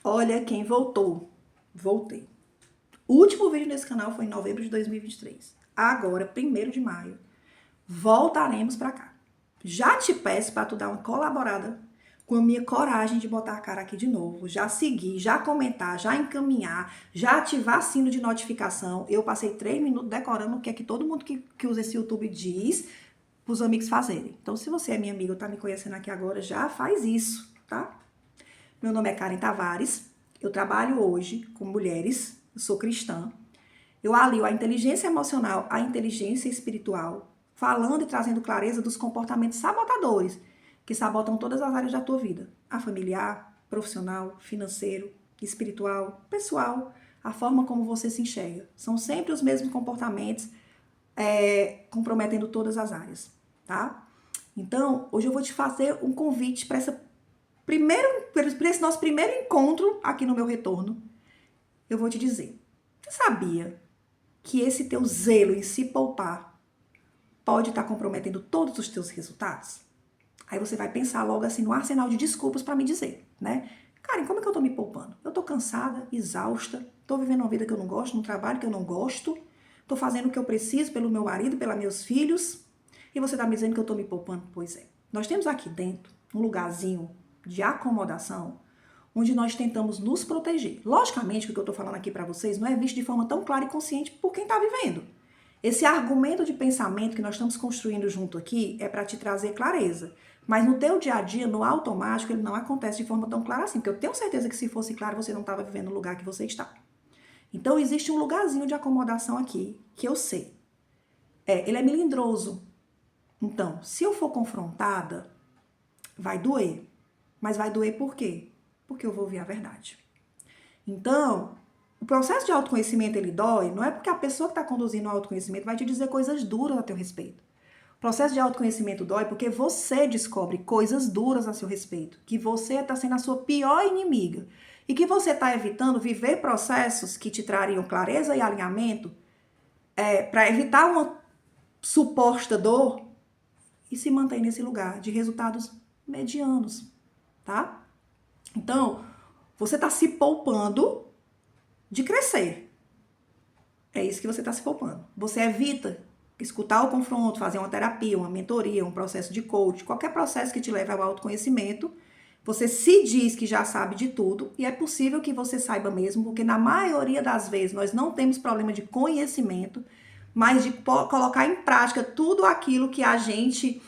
Olha quem voltou. Voltei. O último vídeo nesse canal foi em novembro de 2023. Agora, 1º de maio, voltaremos pra cá. Já te peço pra tu dar uma colaborada com a minha coragem de botar a cara aqui de novo. Já seguir, já comentar, já encaminhar, já ativar sino de notificação. Eu passei 3 minutos decorando o que é que todo mundo que usa esse YouTube diz pros amigos fazerem. Então, se você é minha amiga ou tá me conhecendo aqui agora, já faz isso, tá? Meu nome é Karen Tavares, eu trabalho hoje com mulheres, eu sou cristã, eu alio a inteligência emocional à inteligência espiritual, falando e trazendo clareza dos comportamentos sabotadores que sabotam todas as áreas da tua vida, a familiar, profissional, financeiro, espiritual, pessoal, a forma como você se enxerga. São sempre os mesmos comportamentos comprometendo todas as áreas, tá? Então, hoje eu vou te fazer um convite para esse nosso primeiro encontro aqui no meu retorno. Eu vou te dizer, você sabia que esse teu zelo em se poupar pode estar comprometendo todos os teus resultados? Aí você vai pensar logo assim no arsenal de desculpas para me dizer, né? Karen, como é que eu tô me poupando? Eu tô cansada, exausta, tô vivendo uma vida que eu não gosto, num trabalho que eu não gosto, tô fazendo o que eu preciso pelo meu marido, pelos meus filhos, e você tá me dizendo que eu tô me poupando? Pois é. Nós temos aqui dentro um lugarzinho de acomodação, onde nós tentamos nos proteger. Logicamente, o que eu estou falando aqui para vocês não é visto de forma tão clara e consciente por quem está vivendo. Esse argumento de pensamento que nós estamos construindo junto aqui é para te trazer clareza. Mas no teu dia a dia, no automático, ele não acontece de forma tão clara assim. Porque eu tenho certeza que se fosse claro, você não estava vivendo no lugar que você está. Então, existe um lugarzinho de acomodação aqui, que eu sei. Ele é melindroso. Então, se eu for confrontada, vai doer. Mas vai doer por quê? Porque eu vou ouvir a verdade. Então, o processo de autoconhecimento, ele dói, não é porque a pessoa que está conduzindo o autoconhecimento vai te dizer coisas duras a teu respeito. O processo de autoconhecimento dói porque você descobre coisas duras a seu respeito, que você está sendo a sua pior inimiga e que você está evitando viver processos que te trariam clareza e alinhamento para evitar uma suposta dor e se manter nesse lugar de resultados medianos, tá? Então, você está se poupando de crescer. É isso que você está se poupando. Você evita escutar o confronto, fazer uma terapia, uma mentoria, um processo de coach, qualquer processo que te leve ao autoconhecimento. Você se diz que já sabe de tudo e é possível que você saiba mesmo, porque na maioria das vezes nós não temos problema de conhecimento, mas de colocar em prática tudo aquilo que a gente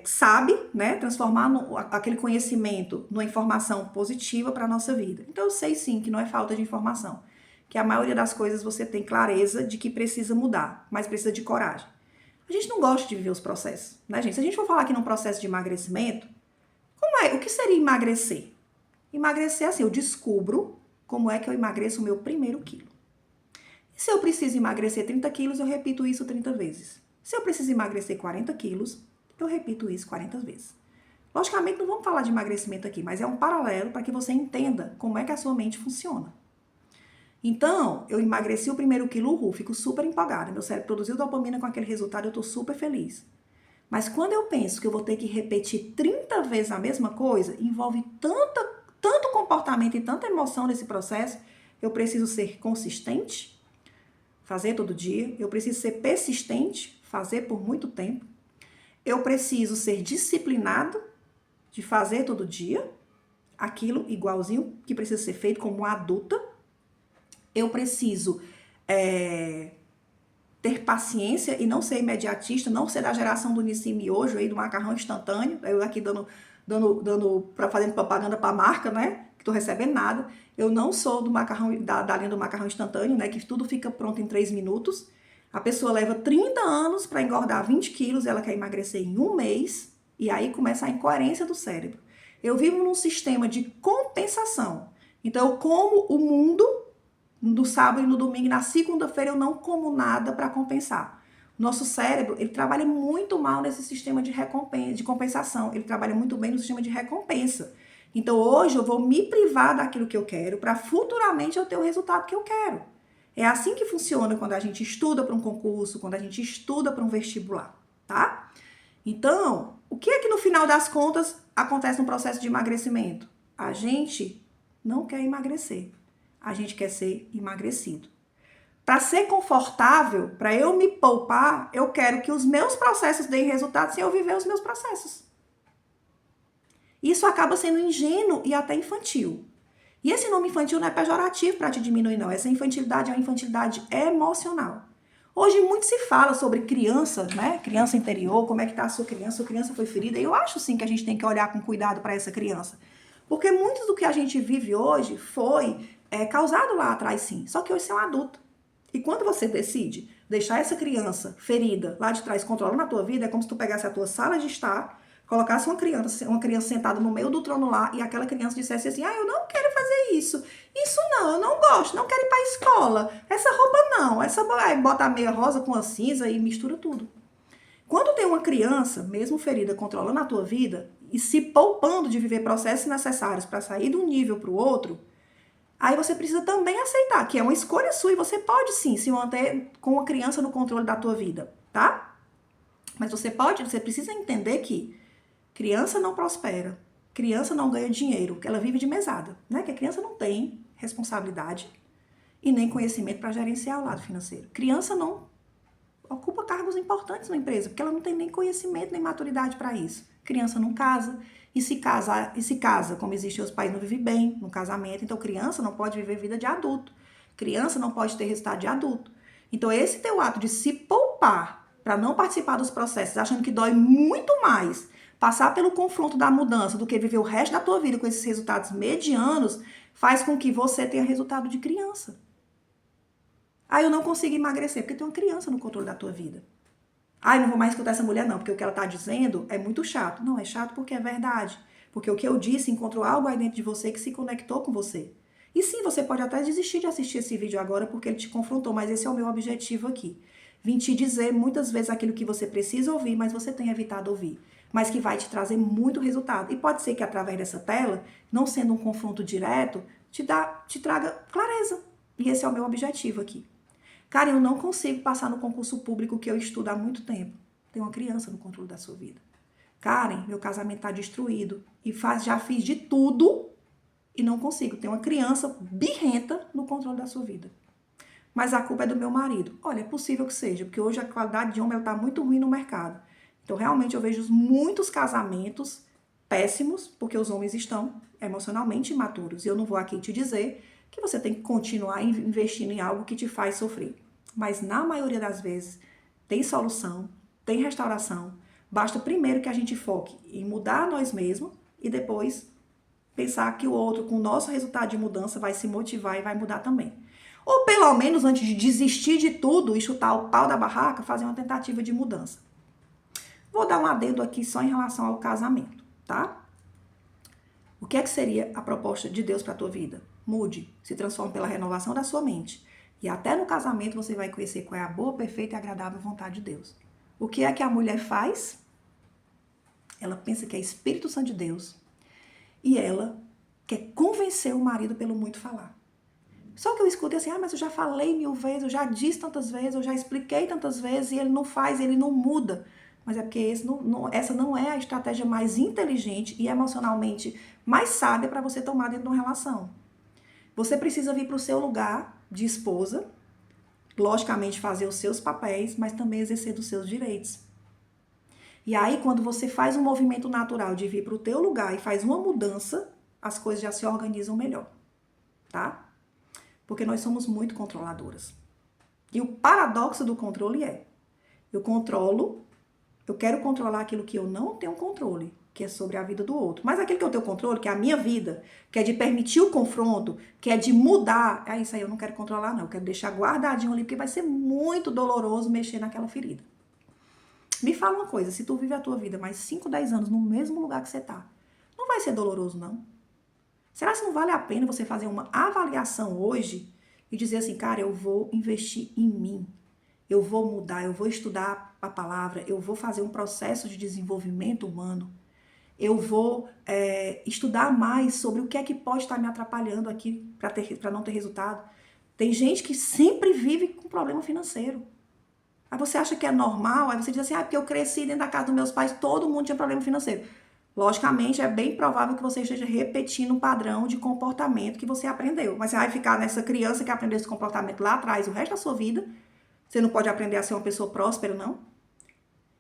sabe, né? Transformar aquele conhecimento numa informação positiva para a nossa vida. Então eu sei sim que não é falta de informação, que a maioria das coisas você tem clareza de que precisa mudar, mas precisa de coragem. A gente não gosta de viver os processos, né, gente? Se a gente for falar aqui num processo de emagrecimento, o que seria emagrecer? Emagrecer é assim, eu descubro como é que eu emagreço o meu primeiro quilo. E se eu preciso emagrecer 30 quilos, eu repito isso 30 vezes. Se eu preciso emagrecer 40 quilos, eu repito isso 40 vezes. Logicamente, não vamos falar de emagrecimento aqui, mas é um paralelo para que você entenda como é que a sua mente funciona. Então, eu emagreci o primeiro quilo, fico super empolgada. Meu cérebro produziu dopamina com aquele resultado, eu tô super feliz. Mas quando eu penso que eu vou ter que repetir 30 vezes a mesma coisa, envolve tanto comportamento e tanta emoção nesse processo, eu preciso ser consistente, fazer todo dia. Eu preciso ser persistente, fazer por muito tempo. Eu preciso ser disciplinado, de fazer todo dia, aquilo igualzinho que precisa ser feito como uma adulta. Eu preciso ter paciência e não ser imediatista, não ser da geração do Nissin Miojo aí, do macarrão instantâneo. Eu aqui fazendo propaganda para a marca, né? Que tô recebendo nada. Eu não sou do macarrão, da linha do macarrão instantâneo, né? Que tudo fica pronto em 3 minutos. A pessoa leva 30 anos para engordar 20 quilos, ela quer emagrecer em 1 mês, e aí começa a incoerência do cérebro. Eu vivo num sistema de compensação. Então, eu como o mundo no sábado e no domingo, e na segunda-feira eu não como nada para compensar. Nosso cérebro, ele trabalha muito mal nesse sistema de compensação. Ele trabalha muito bem no sistema de recompensa. Então, hoje eu vou me privar daquilo que eu quero para futuramente eu ter o resultado que eu quero. É assim que funciona quando a gente estuda para um concurso, quando a gente estuda para um vestibular, tá? Então, o que é que no final das contas acontece no processo de emagrecimento? A gente não quer emagrecer. A gente quer ser emagrecido. Para ser confortável, para eu me poupar, eu quero que os meus processos deem resultado sem eu viver os meus processos. Isso acaba sendo ingênuo e até infantil. E esse nome infantil não é pejorativo para te diminuir, não. Essa infantilidade é uma infantilidade emocional. Hoje muito se fala sobre criança, né? Criança interior, como é que tá a sua criança foi ferida. E eu acho sim que a gente tem que olhar com cuidado para essa criança. Porque muito do que a gente vive hoje foi causado lá atrás, sim. Só que hoje você é um adulto. E quando você decide deixar essa criança ferida lá de trás controlando a tua vida, é como se tu pegasse a tua sala de estar, colocasse uma criança sentada no meio do trono lá e aquela criança dissesse assim, eu não quero fazer isso. Isso não, eu não gosto, não quero ir pra escola. Essa roupa não, aí bota a meia rosa com a cinza e mistura tudo. Quando tem uma criança, mesmo ferida, controlando a tua vida e se poupando de viver processos necessários para sair de um nível para o outro, aí você precisa também aceitar que é uma escolha sua e você pode sim se manter com a criança no controle da tua vida, tá? Mas você precisa entender que criança não prospera, criança não ganha dinheiro, ela vive de mesada, né? Que a criança não tem responsabilidade e nem conhecimento para gerenciar o lado financeiro. Criança não ocupa cargos importantes na empresa, porque ela não tem nem conhecimento, nem maturidade para isso. Criança não casa, e se casa, como existem os pais, não vive bem no casamento, então criança não pode viver vida de adulto. Criança não pode ter resultado de adulto. Então esse teu ato de se poupar para não participar dos processos, achando que dói muito mais passar pelo confronto da mudança do que viver o resto da tua vida com esses resultados medianos, faz com que você tenha resultado de criança. Eu não consigo emagrecer, porque tem uma criança no controle da tua vida. Não vou mais escutar essa mulher não, porque o que ela tá dizendo é muito chato. Não, é chato porque é verdade. Porque o que eu disse encontrou algo aí dentro de você que se conectou com você. E sim, você pode até desistir de assistir esse vídeo agora porque ele te confrontou, mas esse é o meu objetivo aqui. Vim te dizer muitas vezes aquilo que você precisa ouvir, mas você tem evitado ouvir. Mas que vai te trazer muito resultado. E pode ser que através dessa tela, não sendo um confronto direto, te traga clareza. E esse é o meu objetivo aqui. Cara, eu não consigo passar no concurso público que eu estudo há muito tempo. Tem uma criança no controle da sua vida. Karen, meu casamento tá destruído. E já fiz de tudo e não consigo. Tem uma criança birrenta no controle da sua vida. Mas a culpa é do meu marido. Olha, é possível que seja, porque hoje a qualidade de homem está muito ruim no mercado. Então, realmente, eu vejo muitos casamentos péssimos, porque os homens estão emocionalmente imaturos. E eu não vou aqui te dizer que você tem que continuar investindo em algo que te faz sofrer. Mas na maioria das vezes tem solução, tem restauração. Basta primeiro que a gente foque em mudar nós mesmos e depois pensar que o outro, com o nosso resultado de mudança, vai se motivar e vai mudar também. Ou pelo menos antes de desistir de tudo e chutar o pau da barraca, fazer uma tentativa de mudança. Vou dar um adendo aqui só em relação ao casamento, tá? O que é que seria a proposta de Deus para a tua vida? Mude, se transforme pela renovação da sua mente. E até no casamento você vai conhecer qual é a boa, perfeita e agradável vontade de Deus. O que é que a mulher faz? Ela pensa que é Espírito Santo de Deus e ela quer convencer o marido pelo muito falar. Só que eu escuto assim, mas eu já falei 1000 vezes, eu já disse tantas vezes, eu já expliquei tantas vezes e ele não faz, ele não muda. Mas é porque essa não é a estratégia mais inteligente e emocionalmente mais sábia para você tomar dentro de uma relação. Você precisa vir para o seu lugar de esposa, logicamente fazer os seus papéis, mas também exercer dos seus direitos. E aí, quando você faz um movimento natural de vir para o teu lugar e faz uma mudança, as coisas já se organizam melhor, tá? Porque nós somos muito controladoras. E o paradoxo do controle é, eu quero controlar aquilo que eu não tenho controle, que é sobre a vida do outro. Mas aquilo que eu tenho controle, que é a minha vida, que é de permitir o confronto, que é de mudar, isso aí eu não quero controlar não, eu quero deixar guardadinho ali, porque vai ser muito doloroso mexer naquela ferida. Me fala uma coisa, se tu vive a tua vida mais 5, 10 anos no mesmo lugar que você tá, não vai ser doloroso não? Será que não vale a pena você fazer uma avaliação hoje e dizer assim, cara, eu vou investir em mim, eu vou mudar, eu vou estudar a palavra, eu vou fazer um processo de desenvolvimento humano, eu vou estudar mais sobre o que é que pode estar me atrapalhando aqui para não ter resultado. Tem gente que sempre vive com problema financeiro. Aí você acha que é normal, aí você diz assim, porque eu cresci dentro da casa dos meus pais, todo mundo tinha problema financeiro. Logicamente, é bem provável que você esteja repetindo um padrão de comportamento que você aprendeu. Mas você vai ficar nessa criança que aprendeu esse comportamento lá atrás o resto da sua vida. Você não pode aprender a ser uma pessoa próspera, não.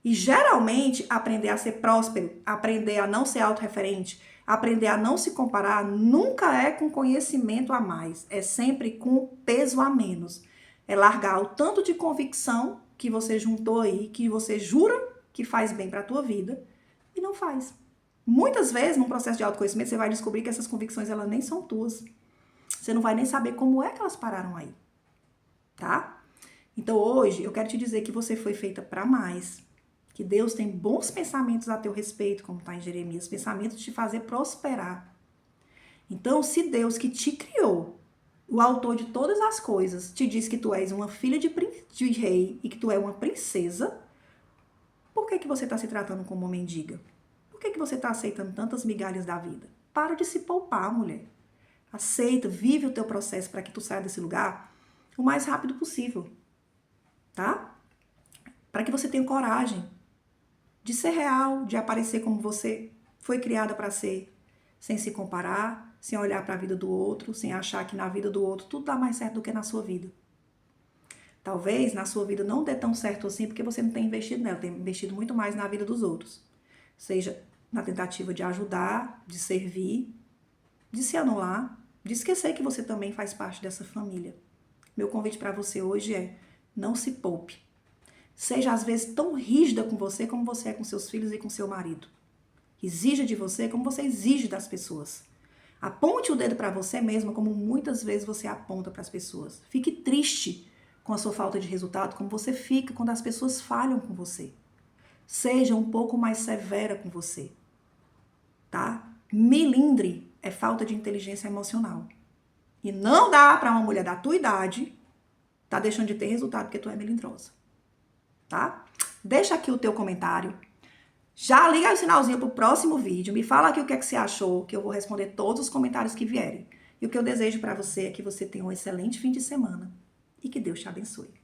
E geralmente, aprender a ser próspero, aprender a não ser autorreferente, aprender a não se comparar, nunca é com conhecimento a mais. É sempre com peso a menos. É largar o tanto de convicção que você juntou aí, que você jura que faz bem para a tua vida e não faz. Muitas vezes, num processo de autoconhecimento, você vai descobrir que essas convicções, elas nem são tuas. Você não vai nem saber como é que elas pararam aí, tá? Então, hoje, eu quero te dizer que você foi feita para mais. Que Deus tem bons pensamentos a teu respeito, como está em Jeremias, pensamentos de te fazer prosperar. Então, se Deus que te criou, o autor de todas as coisas, te diz que tu és uma filha de rei e que tu é uma princesa, por que você está se tratando como uma mendiga? Por que você está aceitando tantas migalhas da vida? Para de se poupar, mulher. Aceita, vive o teu processo para que tu saia desse lugar o mais rápido possível, tá? Para que você tenha coragem de ser real, de aparecer como você foi criada para ser, sem se comparar, sem olhar para a vida do outro, sem achar que na vida do outro tudo dá mais certo do que na sua vida. Talvez na sua vida não dê tão certo assim porque você não tem investido nela, tem investido muito mais na vida dos outros. Seja na tentativa de ajudar, de servir, de se anular, de esquecer que você também faz parte dessa família. Meu convite para você hoje é: não se poupe. Seja às vezes tão rígida com você como você é com seus filhos e com seu marido. Exija de você como você exige das pessoas. Aponte o dedo para você mesma como muitas vezes você aponta para as pessoas. Fique triste com a sua falta de resultado como você fica quando as pessoas falham com você. Seja um pouco mais severa com você, tá? Melindre é falta de inteligência emocional. E não dá para uma mulher da tua idade tá deixando de ter resultado porque tu é melindrosa, tá? Deixa aqui o teu comentário. Já liga o sinalzinho pro próximo vídeo. Me fala aqui o que é que você achou, que eu vou responder todos os comentários que vierem. E o que eu desejo para você é que você tenha um excelente fim de semana e que Deus te abençoe.